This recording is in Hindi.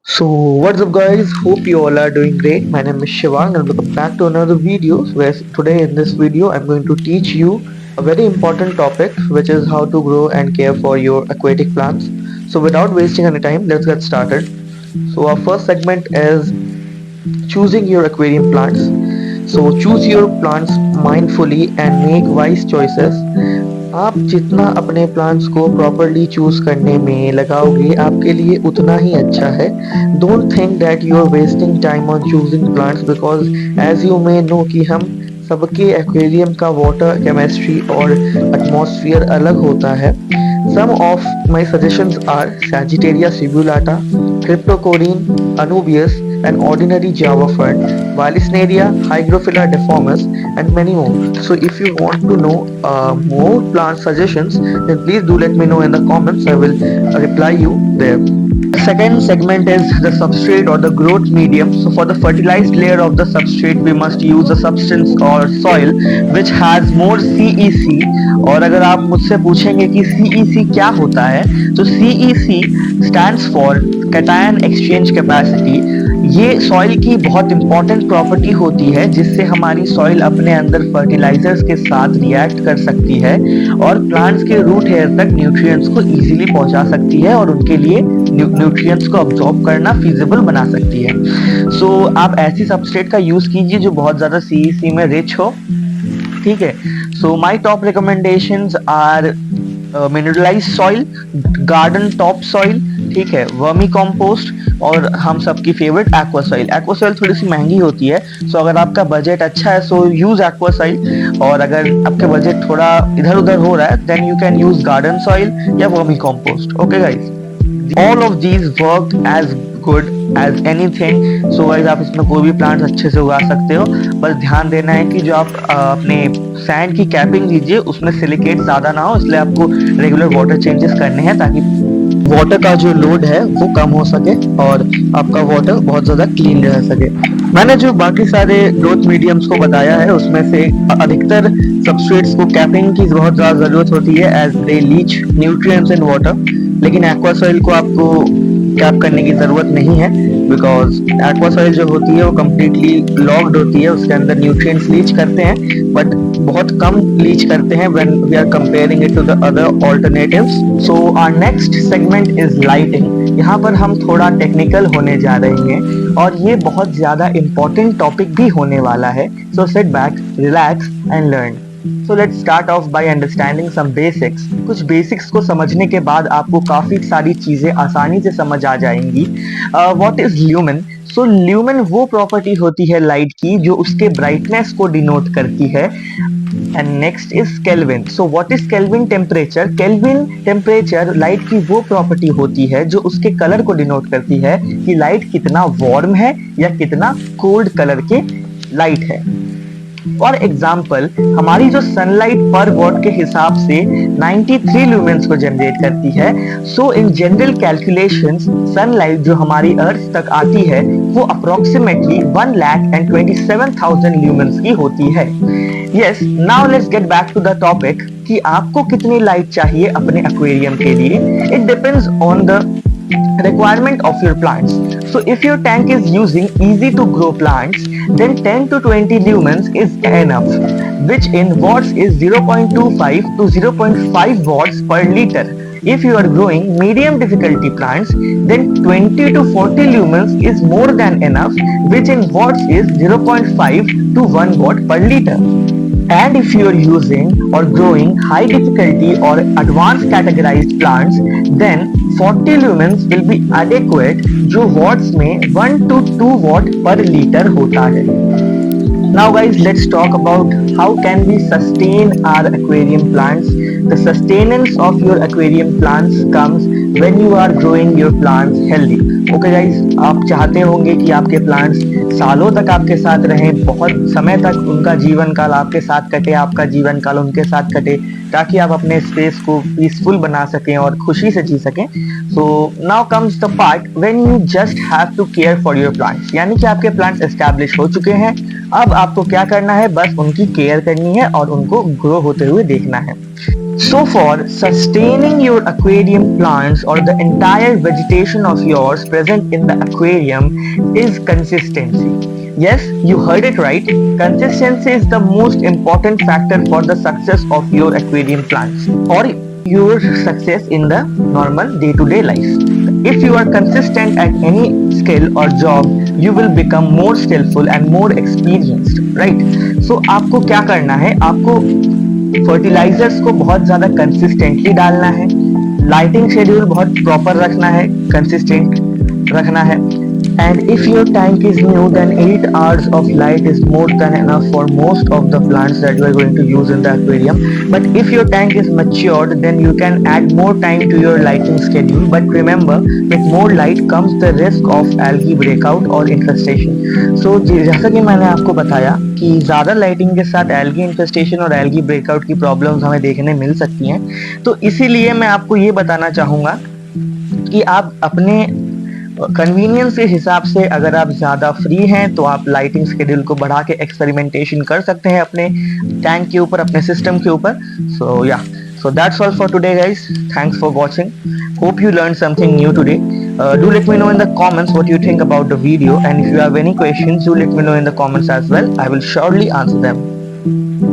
So what's up guys, hope you all are doing great. My name is Shivang and welcome back to another video where today in this video I'm going to teach you a very important topic, which is how to grow and care for your aquatic plants. So without wasting any time, let's get started. So our first segment is choosing your aquarium plants. So choose your plants mindfully and make wise choices. आप जितना अपने प्लान्स को प्रॉपरली चूज करने में लगाओगे आपके लिए उतना ही अच्छा है. Don't think that you are wasting time on choosing plants because as you may know कि हम सबके एक्वेरियम का वाटर केमिस्ट्री और एटमॉस्फेयर अलग होता है. Some of my suggestions are Sagittaria subulata, Cryptocoryne, Anubias and ordinary java fern, Valisneria, Hygrophila deformis, and many more. So if you want to know more plant suggestions, then please do let me know in the comments. I will reply you there. Second segment is the substrate or the growth medium. So for the fertilized layer of the substrate we must use a substance or soil which has more CEC. और अगर आप मुझसे पूछेंगे कि CEC क्या होता है, तो CEC stands for cation exchange capacity. ये सॉइल की बहुत इंपॉर्टेंट प्रॉपर्टी होती है जिससे हमारी सॉइल अपने अंदर फर्टिलाइजर्स के साथ रिएक्ट कर सकती है और प्लांट्स के रूट हेयर तक न्यूट्रिएंट्स को इजीली पहुंचा सकती है और उनके लिए न्यूट्रिएंट्स को अब्सॉर्ब करना फिजिबल बना सकती है. सो आप ऐसी सबस्ट्रेट का यूज कीजिए जो बहुत ज्यादा सीईसी में रिच हो. ठीक है. So my top recommendations are mineralize soil, garden top soil, ठीक है, वर्मी कंपोस्ट और हम सबकी favourite aqua soil. Aqua soil थोड़ी सी महंगी होती है, सो अगर आपका बजट अच्छा है सो यूज एक्वा सॉइल, और अगर आपके बजट थोड़ा इधर उधर हो रहा है then you can use garden soil या vermicompost. Okay guys, all of these work as good as anything. So guys आप इसमें कोई भी प्लांट्स अच्छे से उगा सकते हो, बस ध्यान देना है कि जो आप अपने सैंड की कैपिंग लीजिए उसमें सिलिकेट ज्यादा ना हो, इसलिए आपको रेगुलर वाटर चेंजेस करने हैं ताकि वाटर का जो लोड है वो कम हो सके और आपका वाटर बहुत ज्यादा क्लीन रह सके. मैंने जो बाकी सारे ग्रोथ मीडियम्स को बताया है उसमें से अधिकतर सबस्ट्रेट्स को कैपिंग की बहुत ज्यादा जरूरत होती है as they leach nutrients in water, लेकिन एक्वा सॉइल को आपको कैप करने की जरूरत नहीं है बिकॉज एक्वा सॉइल जो होती है वो कम्प्लीटली लॉक्ड होती है, उसके अंदर न्यूट्रिएंट्स लीच करते हैं बट बहुत कम लीच करते हैं when we are comparing it to the other alternatives. So our next segment is lighting. यहाँ पर हम थोड़ा टेक्निकल होने जा रहे हैं और ये बहुत ज्यादा इंपॉर्टेंट टॉपिक भी होने वाला है. So sit back, relax and learn. So let's start off by understanding some basics. कुछ बेसिक्स को समझने के बाद आपको काफी सारी चीजें आसानी से समझ आ जाएंगी. What is lumen? So lumen वो प्रॉपर्टी होती है लाइट की जो उसके ब्राइटनेस को डिनोट करती है. And next is Kelvin. So what is Kelvin temperature? Kelvin temperature light की वो प्रॉपर्टी होती है जो उसके कलर को डिनोट करती है कि लाइट कितना वार्म है या कितना कोल्ड कलर के लाइट है. फॉर एग्जाम्पल हमारी जो सनलाइट पर वॉट के हिसाब से 93 ल्यूमेंस को जनरेट करती है. सो इन जनरल कैलकुलेशंस सनलाइट जो हमारी अर्थ तक आती है वो अप्रोक्सीमेटली 1,27,000 ल्यूमेंस की होती है. Yes, now let's get back to the topic कि आपको कितनी लाइट चाहिए अपने एक्वेरियम के लिए. It depends on the requirement of your plants. So if your tank is using easy to grow plants, then 10 to 20 lumens is enough, which in watts is 0.25 to 0.5 watts per liter. If you are growing medium difficulty plants, then 20 to 40 lumens is more than enough, which in watts is 0.5 to 1 watt per liter. And if you are using or growing high difficulty or advanced categorized plants, then 40 lumens will be adequate, जो watts में 1 to 2 watt per liter होता है. Now guys, let's talk about how can we sustain our aquarium plants. The sustenance of your aquarium plants comes when you are growing your plants healthy. Okay guys, आप चाहते होंगे कि आपके प्लांट्स सालों तक आपके साथ रहें, बहुत समय तक उनका जीवन काल आपके साथ कटे, आपका जीवन काल उनके साथ कटे, ताकि आप अपने स्पेस को पीसफुल बना सकें और खुशी से जी सकें. So now comes the part when you just have to care for your plants. यानी कि आपके प्लांट्स एस्टैब्लिश हो चुके हैं, अब आपको क्या करना है, बस उनकी केयर करनी है और उनको ग्रो होते हुए देखना है. So for sustaining your aquarium plants or the entire vegetation of yours present in the aquarium is consistency. Yes, you heard it right. Consistency is the most important factor for the success of your aquarium plants or your success in the normal day-to-day life. If you are consistent at any skill or job, you will become more skillful and more experienced, right? So आपको क्या करना है? आपको फर्टिलाइजर्स को बहुत ज़्यादा कंसिस्टेंटली डालना है, लाइटिंग शेड्यूल बहुत प्रॉपर रखना है, कंसिस्टेंट रखना है, and if your tank is new then 8 hours of light is more than enough for most of the plants that you are going to use in the aquarium. But if your tank is matured then you can add more time to your lighting schedule, but remember with more light comes the risk of algae breakout or infestation. So जैसा कि मैंने आपको बताया कि ज़्यादा लाइटिंग के साथ एल्गी इन्फेस्टेशन और एल्गी ब्रेकआउट की प्रॉब्लम्स हमें देखने मिल सकती हैं, तो इसीलिए मैं आपको ये बताना चाहूँगा कि आप अपने कन्वीनियंस के हिसाब से अगर आप ज़्यादा फ्री हैं तो आप लाइटिंग शेड्यूल को बढ़ा के एक्सपेरिमेंटेशन कर सकते हैं अपने टैंक के ऊपर, अपने सिस्टम के ऊपर. सो या, so that's all for today guys. Thanks for watching. Hope you learned something new today. Do let me know in the comments what you think about the video, and if you have any questions do let me know in the comments as well. I will surely answer them.